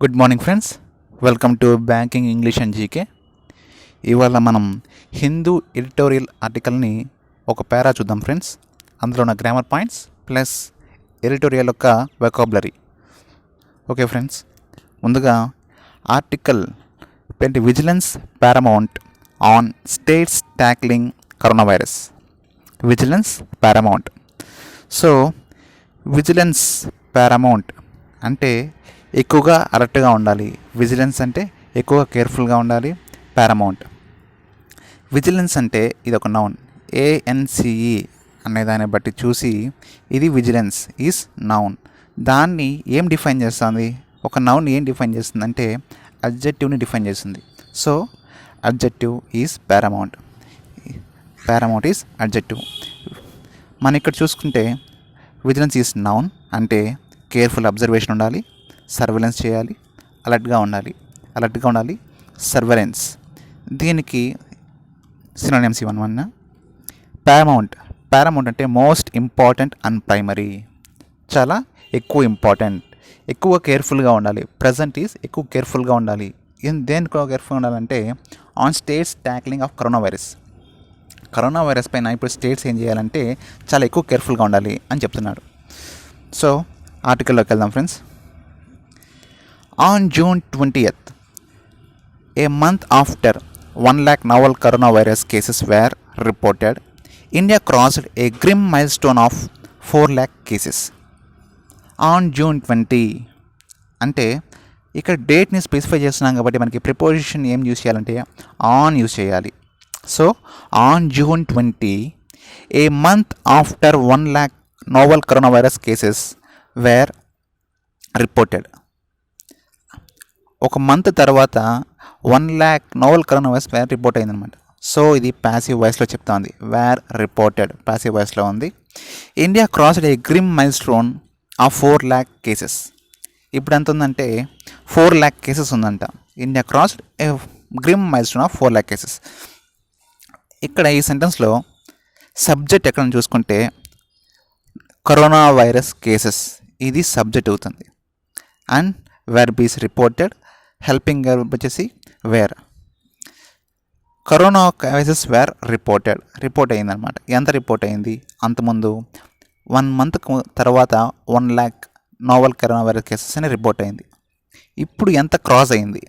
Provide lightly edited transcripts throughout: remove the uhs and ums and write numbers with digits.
Good morning friends, welcome to banking English and GK. ఇవాళ మనం Hindu editorial ఆర్టికల్ని ఒక పేరా చూద్దాం ఫ్రెండ్స్. అందులో ఉన్న గ్రామర్ పాయింట్స్ ప్లస్ ఎడిటోరియల్ యొక్క వెకాబులరీ. ఓకే ఫ్రెండ్స్, ముందుగా ఆర్టికల్ పెట్టి vigilance Paramount on states tackling corona virus. Vigilance Paramount. So vigilance Paramount అంటే ఎక్కువగా అలర్ట్గా ఉండాలి. విజిలెన్స్ అంటే ఎక్కువగా కేర్ఫుల్గా ఉండాలి. పారామౌంట్. విజిలెన్స్ అంటే ఇది ఒక నౌన్, ANCE అనే దాన్ని బట్టి చూసి ఇది విజిలెన్స్ ఈజ్ నౌన్. దాన్ని ఏం డిఫైన్ చేస్తుంది? ఒక నౌన్ ఏం డిఫైన్ చేస్తుంది అంటే అడ్జెక్టివ్ని డిఫైన్ చేస్తుంది. So adjective is Paramount. Paramount is adjective. మనం ఇక్కడ చూసుకుంటే విజిలెన్స్ ఈజ్ నౌన్ అంటే కేర్ఫుల్ అబ్జర్వేషన్ ఉండాలి, సర్వేలెన్స్ చేయాలి, అలర్ట్గా ఉండాలి. సర్వేలెన్స్. దీనికి సినోనిమ్స్ ఇవన్నీ. పారామౌంట్ అంటే మోస్ట్ ఇంపార్టెంట్ అండ్ ప్రైమరీ, చాలా ఎక్కువ ఇంపార్టెంట్, ఎక్కువ కేర్ఫుల్గా ఉండాలి. ప్రజెంట్ ఈజ్ ఎక్కువ కేర్ఫుల్గా ఉండాలి. దేనికి కేర్ఫుల్గా ఉండాలంటే on states tackling of corona virus పైన ఇప్పుడు స్టేట్స్ ఏం చేయాలంటే చాలా ఎక్కువ కేర్ఫుల్గా ఉండాలి అని చెప్తున్నాడు. సో ఆర్టికల్లోకి వెళ్దాం friends. On June 20th, a month after 1 lakh novel coronavirus cases were reported, India crossed a grim milestone of 4 lakh cases. On June 20 అంటే ఇక్కడ డేట్ని స్పెసిఫై చేస్తున్నాం కాబట్టి మనకి ప్రిపోజిషన్ ఏం యూజ్ చేయాలంటే ఆన్ యూజ్ చేయాలి. So on June 20, a month after 1 lakh novel coronavirus cases were reported. ఒక month తర్వాత 1 lakh novel corona virus report అయిందనమాట. సో ఇది ప్యాసివ్ వాయిస్లో చెప్తా ఉంది. వేర్ రిపోర్టెడ్ ప్యాసివ్ వాయిస్లో ఉంది. India crossed A grim mile stone of 4 lakh cases. ఇప్పుడు ఎంత ఉందంటే 4 lakh కేసెస్ ఉందంట. India crossed A grim mile stone of 4 lakh cases. ఇక్కడ ఈ సెంటెన్స్లో సబ్జెక్ట్ ఎక్కడ చూసుకుంటే కరోనా వైరస్ కేసెస్ ఇది సబ్జెక్ట్ అవుతుంది. And verb is reported, helping verb వచ్చేసి wear. Corona cases where report అయిందనమాట. ఎంత రిపోర్ట్ అయింది? అంతకుముందు 1 month తర్వాత 1 lakh novel corona virus cases అని రిపోర్ట్ అయింది. ఇప్పుడు ఎంత క్రాస్ అయింది?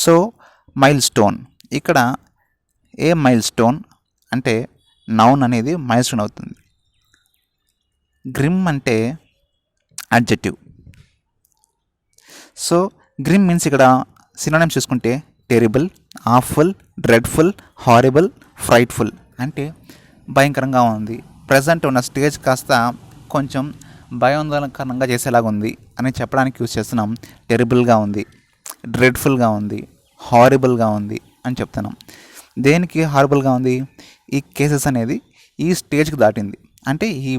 So mile stone. ఇక్కడ ఏ మైల్ స్టోన్ అంటే నౌన్ అనేది మైల్ స్టోన్ అవుతుంది. గ్రిమ్ అంటే అడ్జెక్టివ్. సో గ్రిమ్ మీన్స్ ఇక్కడ సినోనిమ్స్ చూసుకుంటే టెరిబుల్, ఆఫుల్, డ్రెడ్ఫుల్, హారిబుల్, ఫ్రైట్ఫుల్ అంటే భయంకరంగా ఉంది. ప్రజెంట్ ఉన్న స్టేజ్ కాస్త కొంచెం భయాందోళనకరంగా చేసేలాగా ఉంది అని చెప్పడానికి యూజ్ చేస్తున్నాం. టెరిబుల్గా ఉంది, డ్రెడ్ఫుల్గా ఉంది, హారిబుల్గా ఉంది అని చెప్తున్నాం. దేనికి హారిబుల్గా ఉంది? ఈ కేసెస్ అనేది ఈ స్టేజ్కి దాటింది, అంటే ఈ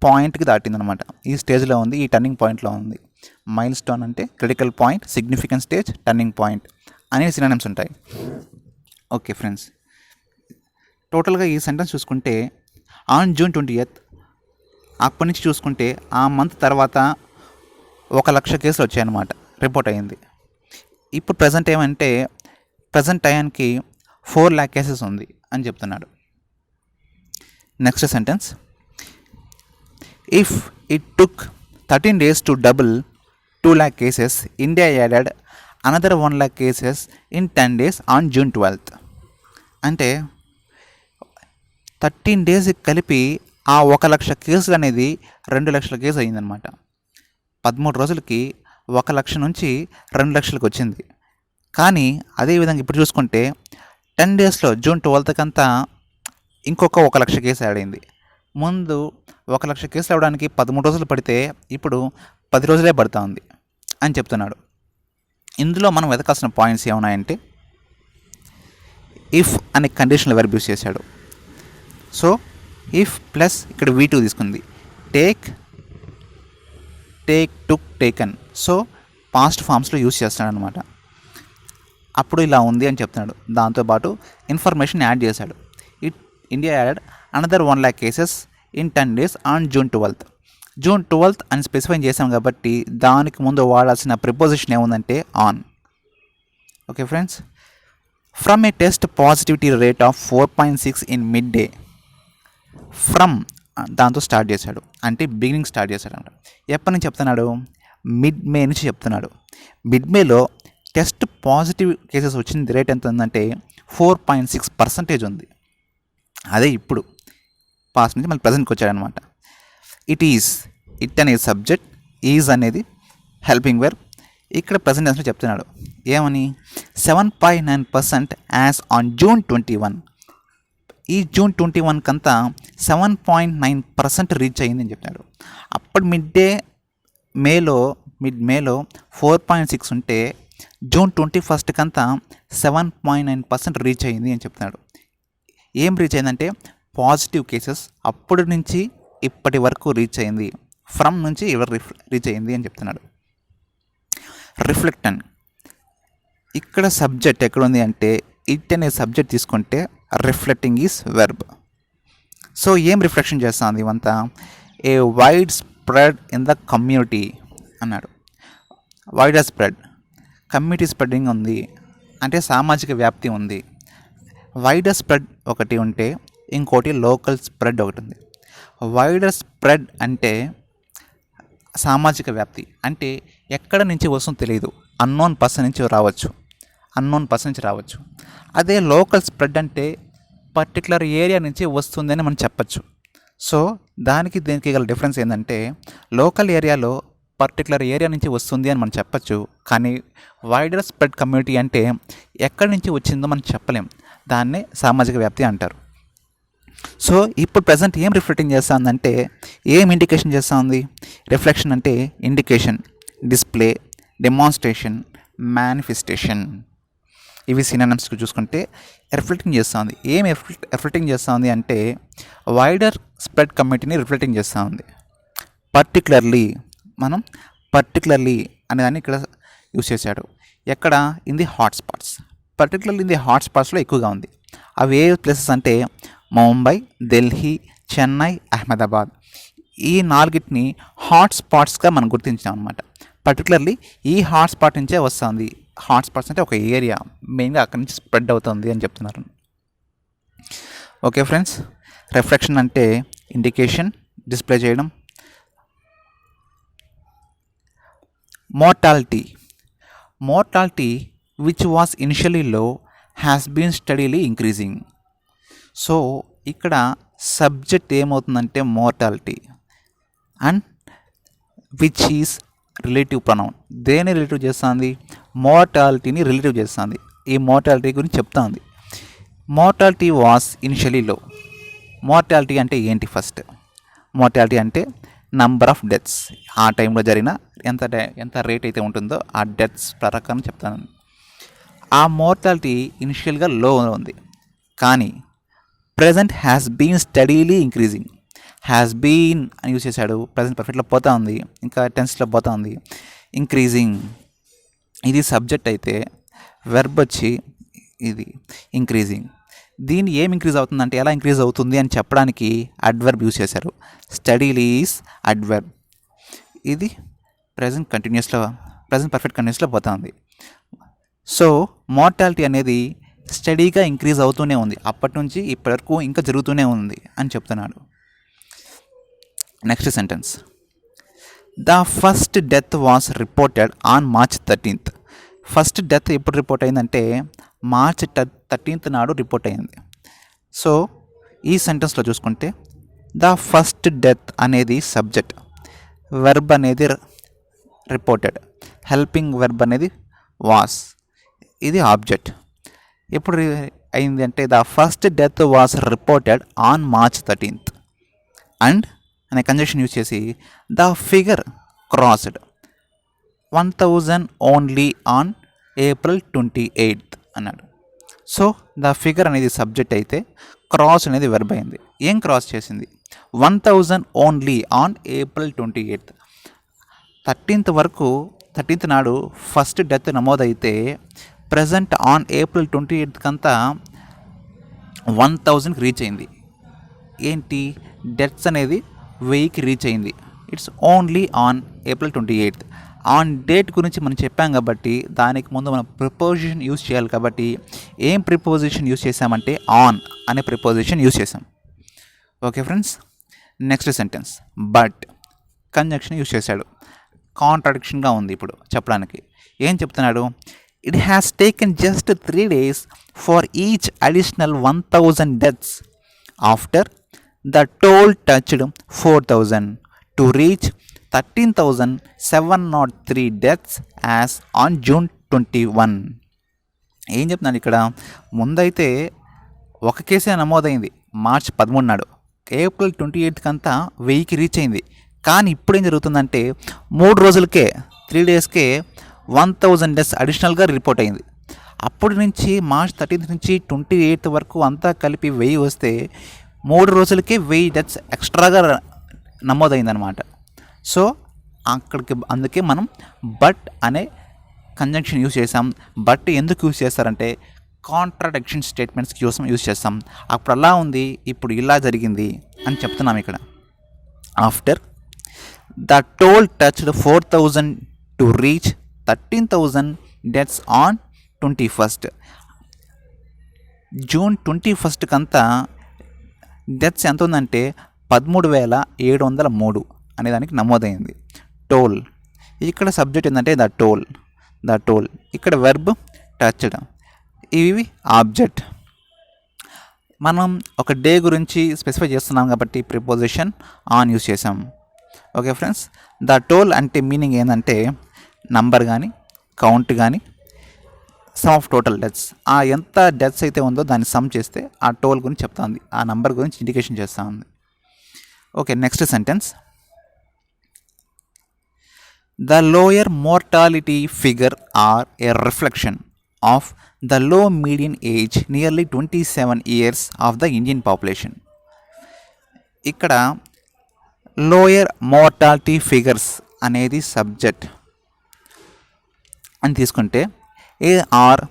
పాయింట్కి దాటింది అనమాట. ఈ స్టేజ్లో ఉంది, ఈ టర్నింగ్ పాయింట్లో ఉంది. మైల్ స్టోన్ అంటే critical point, significant stage, turning point అనే సినోనిమ్స్ ఉంటాయి. ఓకే ఫ్రెండ్స్, టోటల్గా ఈ సెంటెన్స్ చూసుకుంటే ఆన్ June 20th అప్పటి నుంచి చూసుకుంటే ఆ మంత్ తర్వాత 1 lakh కేసులు వచ్చాయన్నమాట, రిపోర్ట్ అయ్యింది. ఇప్పుడు ప్రజెంట్ ఏమంటే ప్రజెంట్ టైంకి 4 lakh కేసెస్ ఉంది అని చెప్తున్నాడు. Next sentence, if it took 13 days to double 2 lakh cases, India added another 1 lakh cases in 10 days on June 12th. అంటే 13 days కలిపి ఆ 1 lakh కేసులు అనేది 2 lakhs కేసు అయ్యిందనమాట. 13 రోజులకి 1 lakh నుంచి 2 lakhs వచ్చింది. కానీ అదేవిధంగా ఇప్పుడు చూసుకుంటే 10 daysలో June 12th అంతా ఇంకొక 1 lakh కేసు యాడ్ అయింది. ముందు 1 lakh కేసులు అవ్వడానికి 13 రోజులు పడితే ఇప్పుడు 10 రోజులే పడుతూ ఉంది అని చెప్తున్నాడు. ఇందులో మనం వెతకాల్సిన పాయింట్స్ ఏమున్నాయంటే ఇఫ్ అనే కండిషనల్ వెర్బ్ యూస్ చేశాడు. సో ఇఫ్ ప్లస్ ఇక్కడ V2 తీసుకుంది. టేక్, టుక్, టేకన్. సో పాస్ట్ ఫామ్స్లో యూస్ చేస్తాడు అనమాట. అప్పుడు ఇలా ఉంది అని చెప్తున్నాడు. దాంతోపాటు ఇన్ఫర్మేషన్ యాడ్ చేశాడు. India added another 1 lakh cases in 10 days on June 12th. June 12th అని స్పెసిఫై చేసాం కాబట్టి దానికి ముందు వాడాల్సిన ప్రిపోజిషన్ ఏముందంటే on. Okay friends, from A test positivity rate of 4.6 in mid day. From దాంతో స్టార్ట్ చేశాడు, అంటే బిగినింగ్ స్టార్ట్ చేశాడు అనమాట. ఎప్పటి నుంచి చెప్తున్నాడు? మిడ్ మే నుంచి చెప్తున్నాడు. మిడ్ మేలో టెస్ట్ పాజిటివ్ కేసెస్ వచ్చింది రేట్ ఎంత ఉందంటే 4.6% ఉంది. అదే ఇప్పుడు పాస్ట్ నుంచి మళ్ళీ ప్రజెంట్కి వచ్చాడనమాట. ఇట్ అనేది సబ్జెక్ట్, ఈజ్ అనేది హెల్పింగ్ వెర్బ్. ఇక్కడ ప్రజెంట్ టెన్స్లో చెప్తున్నాడు ఏమని, 7.9% యాజ్ ఆన్ June 21. ఈ June 21 కంతా 7.9% రీచ్ అయ్యింది అని చెప్తాడు. అప్పుడు మిడ్ మేలో 4.6 ఉంటే June 21 కంతా 7.9% రీచ్ అయ్యింది అని చెప్తున్నాడు. ఏం రీచ్ అయిందంటే పాజిటివ్ కేసెస్ అప్పటి నుంచి ఇప్పటి వరకు రీచ్ అయింది, ఫ్రమ్ నుంచి రీచ్ అయింది అని చెప్తున్నాడు. రిఫ్లెక్టన్, ఇక్కడ సబ్జెక్ట్ ఎక్కడ ఉంది అంటే ఇట్ అనే సబ్జెక్ట్ తీసుకుంటే రిఫ్లెక్టింగ్ ఈజ్ వెర్బ్. సో ఏం రిఫ్లెక్షన్ చేస్తుంది ఇవంతా? ఏ wide spread in the community అన్నాడు. వైడ్ స్ప్రెడ్, కమ్యూనిటీ స్ప్రెడింగ్ ఉంది అంటే సామాజిక వ్యాప్తి ఉంది. వైడర్ స్ప్రెడ్ ఒకటి ఉంటే ఇంకోటి లోకల్ స్ప్రెడ్ ఒకటి ఉంది. వైడర్ స్ప్రెడ్ అంటే సామాజిక వ్యాప్తి, అంటే ఎక్కడ నుంచి వస్తుందో తెలియదు, అన్నోన్ పర్సన్ నుంచి రావచ్చు. అదే లోకల్ స్ప్రెడ్ అంటే పర్టికులర్ ఏరియా నుంచి వస్తుందని మనం చెప్పచ్చు. సో దీనికి గల డిఫరెన్స్ ఏంటంటే లోకల్ ఏరియాలో పర్టికులర్ ఏరియా నుంచి వస్తుంది అని మనం చెప్పచ్చు, కానీ వైడర్ స్ప్రెడ్ కమ్యూనిటీ అంటే ఎక్కడి నుంచి వచ్చిందో మనం చెప్పలేం, దాన్నే సామాజిక వ్యాప్తి అంటారు. సో ఇప్పుడు ప్రజెంట్ ఏం రిఫ్లెక్టింగ్ చేస్తుందంటే ఏం ఇండికేషన్ చేస్తుంది? రిఫ్లెక్షన్ అంటే ఇండికేషన్, డిస్ప్లే, డెమాన్స్ట్రేషన్, మేనిఫెస్టేషన్. ఇవి సినానిమ్స్కి చూసుకుంటే రిఫ్లెక్టింగ్ చేస్తుంది. ఏం రిఫ్లెక్టింగ్ చేస్తుంది అంటే వైడర్ స్ప్రెడ్ కమ్యూనిటీని రిఫ్లెక్టింగ్ చేస్తుంది. పర్టికులర్లీ అనేదాన్ని ఇక్కడ యూస్ చేశాడు. ఎక్కడ? In the hotspots. Particularly in the హాట్స్పాట్స్లో ఎక్కువగా ఉంది. అవి ఏ ప్లేసెస్ అంటే ముంబై, ఢిల్లీ, చెన్నై, అహ్మదాబాద్. ఈ నాలుగిటిని హాట్స్పాట్స్గా మనం గుర్తించాం అనమాట. పర్టికులర్లీ ఈ హాట్స్పాట్ నుంచే వస్తుంది. హాట్స్పాట్స్ అంటే ఒక ఏరియా, మెయిన్గా అక్కడి నుంచి స్ప్రెడ్ అవుతుంది అని చెప్తున్నారు. ఓకే ఫ్రెండ్స్, రిఫ్లెక్షన్ అంటే ఇండికేషన్, డిస్ప్లే చేయడం. Mortality which was initially low has been steadily increasing. So ఇక్కడ సబ్జెక్ట్ ఏమవుతుందంటే mortality, and which is relative pronoun. దేని రిలేటివ్ చేస్తుంది? మోర్టాలిటీని రిలేటివ్ చేస్తుంది. ఈ మోర్టాలిటీ గురించి చెప్తా ఉంది. మోర్టాలిటీ వాస్ ఇనిషియలీ లో. మోర్టాలిటీ అంటే ఏంటి? ఫస్ట్ మోర్టాలిటీ అంటే నంబర్ ఆఫ్ డెత్స్, ఆ టైంలో జరిగిన ఎంత రేట్ అయితే ఉంటుందో ఆ డెత్స్ ప్రకారం చెప్తాను. ఆ మోర్టాలిటీ ఇనిషియల్గా లో ఉంది, కానీ present has been steadily increasing. Has been అని యూజ్ చేశాడు, ప్రజెంట్ పర్ఫెక్ట్లో పోతా ఉంది, ఇంకా టెన్స్లో పోతా ఉంది. ఇంక్రీజింగ్ ఇది సబ్జెక్ట్ అయితే, వెర్బ్ వచ్చి ఇది ఇంక్రీజింగ్. దీన్ని ఏం ఇంక్రీజ్ అవుతుందంటే ఎలా ఇంక్రీజ్ అవుతుంది అని చెప్పడానికి అడ్వర్బ్ యూజ్ చేశారు. Steadily is adverb. ఇది ప్రజెంట్ పర్ఫెక్ట్ కంటిన్యూస్లో పోతా ఉంది. సో మోర్టాలిటీ అనేది స్టడీగా ఇంక్రీజ్ అవుతూనే ఉంది, అప్పటి నుంచి ఇప్పటి వరకు ఇంకా జరుగుతూనే ఉంది అని చెప్తున్నాడు. Next sentence, the first death was reported on March 13th. First death ఎప్పుడు రిపోర్ట్ అయిందంటే March 13th నాడు రిపోర్ట్ అయింది. సో ఈ సెంటెన్స్లో చూసుకుంటే ద ఫస్ట్ డెత్ అనేది సబ్జెక్ట్, వెర్బ్ అనేది రిపోర్టెడ్, హెల్పింగ్ వెర్బ్ అనేది వాస్, ఇది ఆబ్జెక్ట్. ఎప్పుడు అయింది అంటే the first death was reported on March 13th. And అనే కంజంక్షన్ యూజ్ చేసి the figure crossed 1000 only on April 28th అన్నాడు. సో ద ఫిగర్ అనేది సబ్జెక్ట్ అయితే క్రాస్ అనేది వెర్బ్ అయింది. ఏం క్రాస్ చేసింది? 1000 only on April 28th. 13th నాడు ఫస్ట్ డెత్ నమోదైతే ప్రజెంట్ ఆన్ April 28th కంతా 1000కి రీచ్ అయింది. ఏంటి? డెత్స్ అనేది 1000కి రీచ్ అయింది. It's only on April 28th. On date గురించి మనం చెప్పాం కాబట్టి దానికి ముందు మనం ప్రిపోజిషన్ యూజ్ చేయాలి కాబట్టి ఏం ప్రిపోజిషన్ యూజ్ చేసామంటే ఆన్ అనే ప్రిపోజిషన్ యూజ్ చేసాం. Okay friends, next sentence but conjunction use చేశాడు. కాంట్రాడిక్షన్గా ఉంది ఇప్పుడు చెప్పడానికి. ఏం చెప్తున్నాడు? It has taken just 3 days for each additional 1000 deaths after the toll touched 4000 to reach 13,703 deaths as on June 21. ఏం చెప్తున్నాడు ఇక్కడ? ముందైతే ఒక కేసే నమోదైంది March 13 నాడు. ఏప్రిల్ 28th అంతా 1000కి రీచ్ అయింది. కానీ ఇప్పుడు ఏం జరుగుతుందంటే 3 రోజులకే 3 daysకే 1000 deaths అడిషనల్గా రిపోర్ట్ అయింది. అప్పటి నుంచి March 13th నుంచి 28th వరకు అంతా కలిపి 1000 వస్తే 3 రోజులకే 1000 deaths ఎక్స్ట్రాగా నమోదైందనమాట. సో అక్కడికి అందుకే మనం బట్ అనే కంజంక్షన్ యూజ్ చేసాం. బట్ ఎందుకు యూజ్ చేస్తారంటే కాంట్రాడిక్షన్ స్టేట్మెంట్స్ కోసం యూజ్ చేస్తాం. అప్పుడు అలా ఉంది, ఇప్పుడు ఇలా జరిగింది అని చెప్తున్నాం ఇక్కడ. After the toll touched 4000 to reach 13,000 deaths on 21st. June 21st కంతా డెత్స్ ఎంత ఉందంటే 13,703 అనే దానికి నమోదైంది. టోల్ ఇక్కడ సబ్జెక్ట్ ఏంటంటే ద టోల్ ఇక్కడ వెర్బ్ టచ్డ్, ఇవి ఆబ్జెక్ట్. మనం ఒక డే గురించి స్పెసిఫై చేస్తున్నాం కాబట్టి ప్రిపోజిషన్ ఆన్ యూస్ చేసాం. ఓకే ఫ్రెండ్స్, ద టోల్ అంటే మీనింగ్ ఏంటంటే నంబర్ కానీ కౌంట్ కానీ సమ్ ఆఫ్ టోటల్ డెత్స్, ఆ ఎంత డెత్స్ అయితే ఉందో దాన్ని సమ్ చేస్తే ఆ టోల్ గురించి చెప్తా ఉంది, ఆ నంబర్ గురించి ఇండికేషన్ చేస్తూ ఉంది. Okay, next sentence the lower mortality figure are a reflection of the low median age nearly 27 years of the Indian population. ఇక్కడ లోయర్ మోర్టాలిటీ ఫిగర్స్ అనేది సబ్జెక్ట్ అని తీసుకుంటే are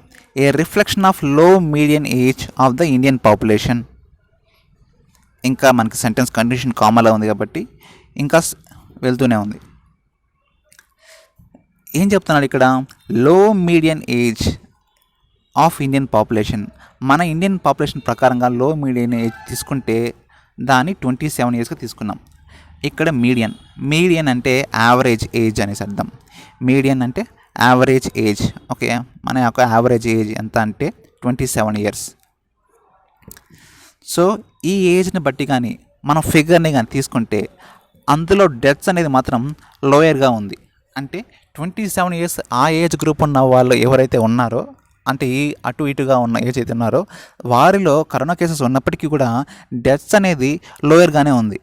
a reflection of low median age of the Indian population. ఇంకా మనకి sentence condition కామన్లో ఉంది కాబట్టి ఇంకా వెళ్తూనే ఉంది. ఏం చెప్తున్నాడు ఇక్కడ? లో median age of Indian population. మన ఇండియన్ పాపులేషన్ ప్రకారంగా లో మీడియన్ ఏజ్ తీసుకుంటే దాన్ని 27 yearsగా తీసుకున్నాం. ఇక్కడ మీడియన్ అంటే యావరేజ్ ఏజ్ అనేసి అర్థం. మీడియన్ అంటే యావరేజ్ ఏజ్. ఓకే, మన యొక్క యావరేజ్ ఏజ్ ఎంత అంటే 27 years. సో ఈ ఏజ్ని బట్టి కానీ మనం ఫిగర్ని కానీ తీసుకుంటే అందులో డెత్స్ అనేది మాత్రం లోయర్గా ఉంది. అంటే 27 years ఆ ఏజ్ గ్రూప్ ఉన్న వాళ్ళు ఎవరైతే ఉన్నారో, అంటే ఈ అటు ఇటుగా ఉన్న ఏజ్ అయితే ఉన్నారో వారిలో కరోనా కేసెస్ ఉన్నప్పటికీ కూడా డెత్స్ అనేది లోయర్గానే ఉంది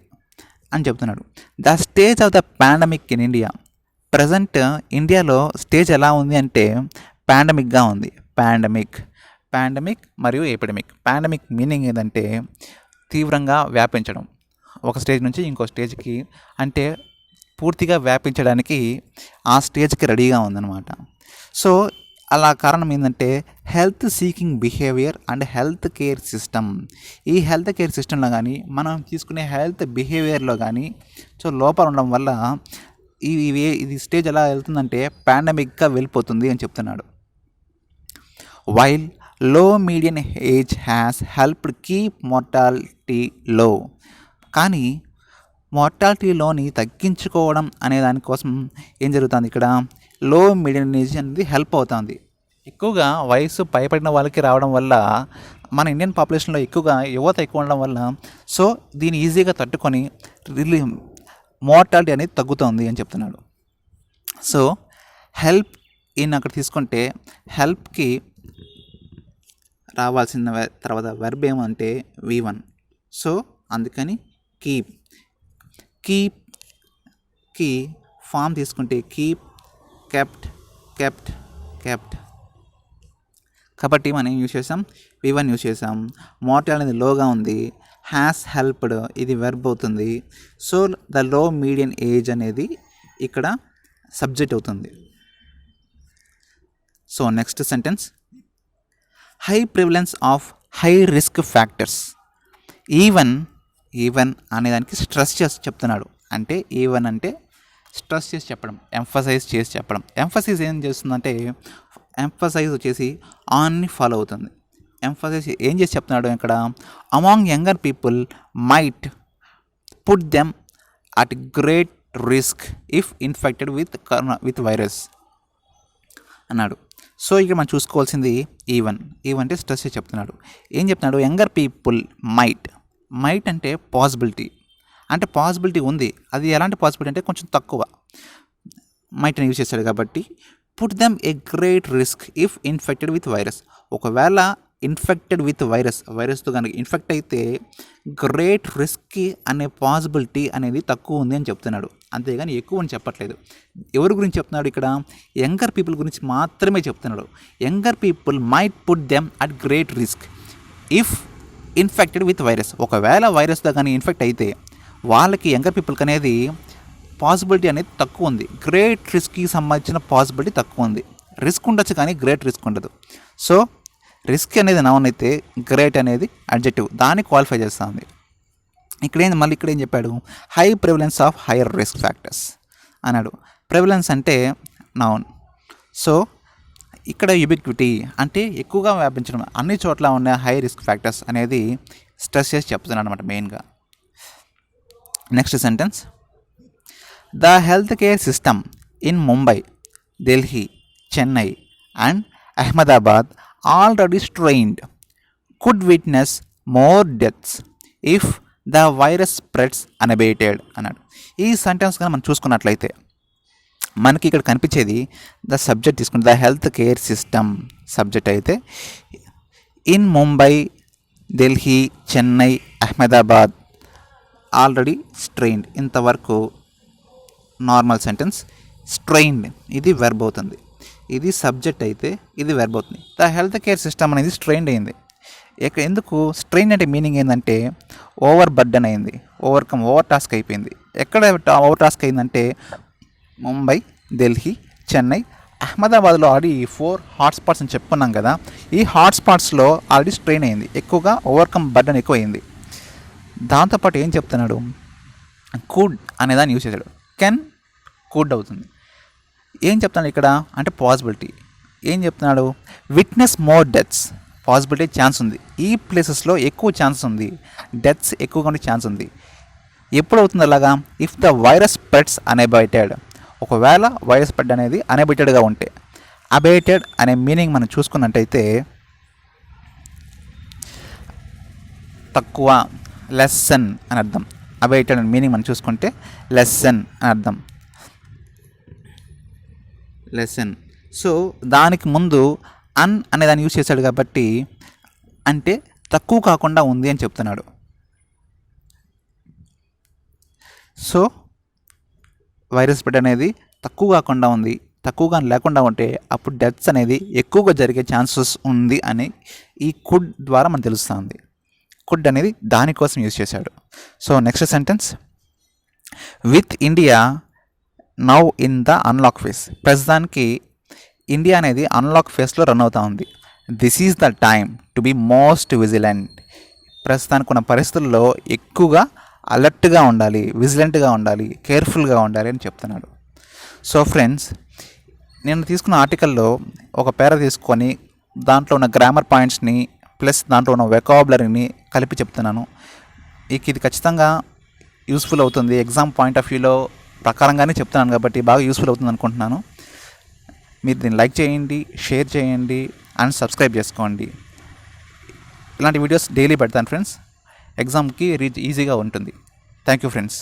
అని చెప్తున్నాడు. The stage of the pandemic in India. Present ఇండియాలో స్టేజ్ ఎలా ఉంది అంటే పాండమిక్గా ఉంది. పాండమిక్ మరియు ఎపిడమిక్. పాండమిక్ మీనింగ్ ఏంటంటే తీవ్రంగా వ్యాపించడం, ఒక స్టేజ్ నుంచి ఇంకో స్టేజ్కి, అంటే పూర్తిగా వ్యాపించడానికి ఆ స్టేజ్కి రెడీగా ఉందన్నమాట. సో అలా కారణం ఏంటంటే health seeking behaviour and health care system. ఈ హెల్త్ కేర్ సిస్టంలో కానీ మనం తీసుకునే హెల్త్ బిహేవియర్లో కానీ సో లోపాలు ఉండడం వల్ల ఇది స్టేజ్ ఎలా వెళ్తుందంటే పాండమిక్గా వెళ్ళిపోతుంది అని చెప్తున్నాడు. వైల్ లో median age has helped keep mortality లో. కానీ మోర్టాలిటీలోని తగ్గించుకోవడం అనే దానికోసం ఏం జరుగుతుంది ఇక్కడ? లో మీడియన్ ఏజ్ అనేది హెల్ప్ అవుతుంది. ఎక్కువగా వయసు పైపడిన వాళ్ళకి రావడం వల్ల మన ఇండియన్ పాపులేషన్లో ఎక్కువగా యువత ఎక్కువ ఉండడం వల్ల సో దీన్ని ఈజీగా తట్టుకొని మోర్టాలిటీ అనేది తగ్గుతుంది అని చెప్తున్నాడు. సో హెల్ప్ అక్కడ తీసుకుంటే హెల్ప్కి రావాల్సిన తర్వాత వెర్బ్ ఏమంటే V1. సో అందుకని కీప్కి ఫామ్ తీసుకుంటే కీప్, కెప్ట్. కాబట్టి మనం ఏం యూజ్ చేసాం? V1 యూజ్ చేసాం. మోర్టాలిటీ అనేది లోగా ఉంది. హ్యాస్ హెల్ప్డ్ ఇది వెర్బ్ అవుతుంది. So the low median age అనేది ఇక్కడ సబ్జెక్ట్ అవుతుంది. So next sentence high prevalence of high risk factors. Even అనేదానికి స్ట్రెస్ చేసి చెప్తున్నాడు. అంటే ఈవెన్ అంటే స్ట్రెస్ చేసి చెప్పడం, ఎంఫసైజ్ చేసి చెప్పడం. ఎంఫసైజ్ ఏం చేస్తుందంటే ఎంఫసైజ్ వచ్చేసి ఆన్ని ఫాలో అవుతుంది. ఎంఫసైజ్ ఏం చేసి చెప్తున్నాడు ఇక్కడ, among younger people might put them at great risk if infected with virus అన్నాడు. సో ఇక్కడ మనం చూసుకోవాల్సింది ఈవెన్ అంటే స్ట్రెస్ చేసి చెప్తున్నాడు. ఏం చెప్తున్నాడు, యంగర్ పీపుల్ మైట్ అంటే పాసిబిలిటీ, అంటే పాసిబిలిటీ ఉంది. అది ఎలాంటి పాసిబిలిటీ అంటే కొంచెం తక్కువ మైట్ని యూజ్ చేశాడు కాబట్టి put them a great risk if infected with virus. ఒకవేళ ఇన్ఫెక్టెడ్ విత్ వైరస్తో కనుక ఇన్ఫెక్ట్ అయితే గ్రేట్ రిస్క్ అనే పాసిబిలిటీ అనేది తక్కువ ఉంది అని చెప్తున్నాడు. అంతేగాని ఎక్కువ అని చెప్పట్లేదు. ఎవరి గురించి చెప్తున్నాడు ఇక్కడ, యంగర్ పీపుల్ గురించి మాత్రమే చెప్తున్నాడు. Younger people might put them at great risk if infected with virus. ఒకవేళ వైరస్తో కానీ ఇన్ఫెక్ట్ అయితే వాళ్ళకి యంగర్ పీపుల్కి అనేది పాసిబిలిటీ అనేది తక్కువ ఉంది. గ్రేట్ రిస్క్కి సంబంధించిన పాసిబిలిటీ తక్కువ ఉంది. రిస్క్ ఉండొచ్చు కానీ గ్రేట్ రిస్క్ ఉండదు. సో రిస్క్ అనేది నౌన్ అయితే గ్రేట్ అనేది అడ్జెక్టివ్, దాన్ని క్వాలిఫై చేస్తుంది. ఇక్కడ ఏం చెప్పాడు, high prevalence of higher risk factors అన్నాడు. ప్రివలెన్స్ అంటే నౌన్. సో ఇక్కడ యుబిక్విటీ అంటే ఎక్కువగా వ్యాపించడం, అన్ని చోట్ల ఉన్న హై రిస్క్ ఫ్యాక్టర్స్ అనేది స్ట్రెస్ చేసి చెప్తున్నాడు అనమాట మెయిన్గా. Next sentence, the health care system in Mumbai, Delhi, Chennai and Ahmedabad already strained could witness more deaths if the virus spreads unabated అన్నాడు. ఈ సెంటెన్స్ కానీ మనం చూసుకున్నట్లయితే మనకి ఇక్కడ కనిపించేది ద సబ్జెక్ట్ తీసుకుంటే the health care system subject అయితే, in Mumbai, Delhi, Chennai, Ahmedabad already strained, ఇంతవరకు నార్మల్ సెంటెన్స్. స్ట్రెయిన్డ్ ఇది వెర్బ్ అవుతుంది, ఇది సబ్జెక్ట్ అయితే ఇది వెర్బ్ అవుతుంది. ద హెల్త్ కేర్ సిస్టమ్ అనేది స్ట్రెయిన్డ్ అయింది. ఎందుకు స్ట్రెయిన్ అంటే మీనింగ్ ఏంటంటే ఓవర్ బర్డెన్ అయింది, ఓవర్ టాస్క్ అయిపోయింది. ఎక్కడ ఓవర్ టాస్క్ అయిందంటే ముంబై, ఢిల్లీ, చెన్నై, అహ్మదాబాద్లో ఆల్రెడీ 4 హాట్స్పాట్స్ అని చెప్పుకున్నాం కదా. ఈ హాట్స్పాట్స్లో ఆల్రెడీ స్ట్రెయిన్ అయింది, ఎక్కువగా ఓవర్కమ్ బర్డెన్ ఎక్కువ అయింది. దాంతోపాటు ఏం చెప్తున్నాడు, కుడ్ అనేదాన్ని యూజ్ చేశాడు. కెన్ కుడ్ అవుతుంది. ఏం చెప్తున్నాడు ఇక్కడ అంటే పాసిబిలిటీ. ఏం చెప్తున్నాడు, witness more deaths, possibility chance ఉంది, ఈ ప్లేసెస్లో ఎక్కువ ఛాన్స్ ఉంది, డెత్స్ ఎక్కువగా ఉండే ఛాన్స్ ఉంది. ఎప్పుడు అవుతుంది అలాగా, ఇఫ్ ద వైరస్ స్ప్రెడ్స్ అన్అబేటెడ్, ఒకవేళ వైరస్ స్ప్రెడ్ అనేది అన్అబేటెడ్గా ఉంటే. అబేటెడ్ అనే మీనింగ్ మనం చూసుకున్నట్టయితే తక్కువ, లెసన్ అని అర్థం. అబేటెడ్ అనే మీనింగ్ మనం చూసుకుంటే లెసన్ అని అర్థం, లెసన్. సో దానికి ముందు అనే దాన్ని యూజ్ చేశాడు కాబట్టి అంటే తక్కువ కాకుండా ఉంది అని చెప్తున్నాడు. సో వైరస్ స్ప్రెడ్ అనేది తక్కువ కాకుండా ఉంది, తక్కువగా లేకుండా ఉంటే అప్పుడు డెత్స్ అనేది ఎక్కువగా జరిగే ఛాన్సెస్ ఉంది అని ఈ కుడ్ ద్వారా మనకు తెలుస్తుంది. కుడ్ అనేది దానికోసం యూజ్ చేశాడు. So next sentence, with India now in the unlock phase, ప్రస్తుతానికి ఇండియా అనేది అన్లాక్ ఫేస్లో రన్ అవుతూ ఉంది. This is the time to be most vigilant, ప్రస్తుతానికి ఉన్న పరిస్థితుల్లో ఎక్కువగా అలర్ట్గా ఉండాలి, విజిలెంట్గా ఉండాలి, కేర్ఫుల్గా ఉండాలి అని చెప్తున్నాడు. సో ఫ్రెండ్స్, నేను తీసుకున్న ఆర్టికల్లో ఒక పేరా తీసుకొని దాంట్లో ఉన్న గ్రామర్ పాయింట్స్ని ప్లస్ దాంట్లో ఉన్న వెకాబులరీని కలిపి చెప్తున్నాను. ఇది ఖచ్చితంగా యూస్ఫుల్ అవుతుంది. ఎగ్జామ్ పాయింట్ ఆఫ్ వ్యూలో ప్రకారంగానే చెప్తున్నాను కాబట్టి బాగా యూస్ఫుల్ అవుతుంది అనుకుంటున్నాను. మీరు దీన్ని లైక్ చేయండి, షేర్ చేయండి అండ్ సబ్స్క్రైబ్ చేసుకోండి. ఇలాంటి వీడియోస్ డైలీ పెడతాను ఫ్రెండ్స్, ఎగ్జామ్కి ఈజీగా ఉంటుంది. Thank you friends.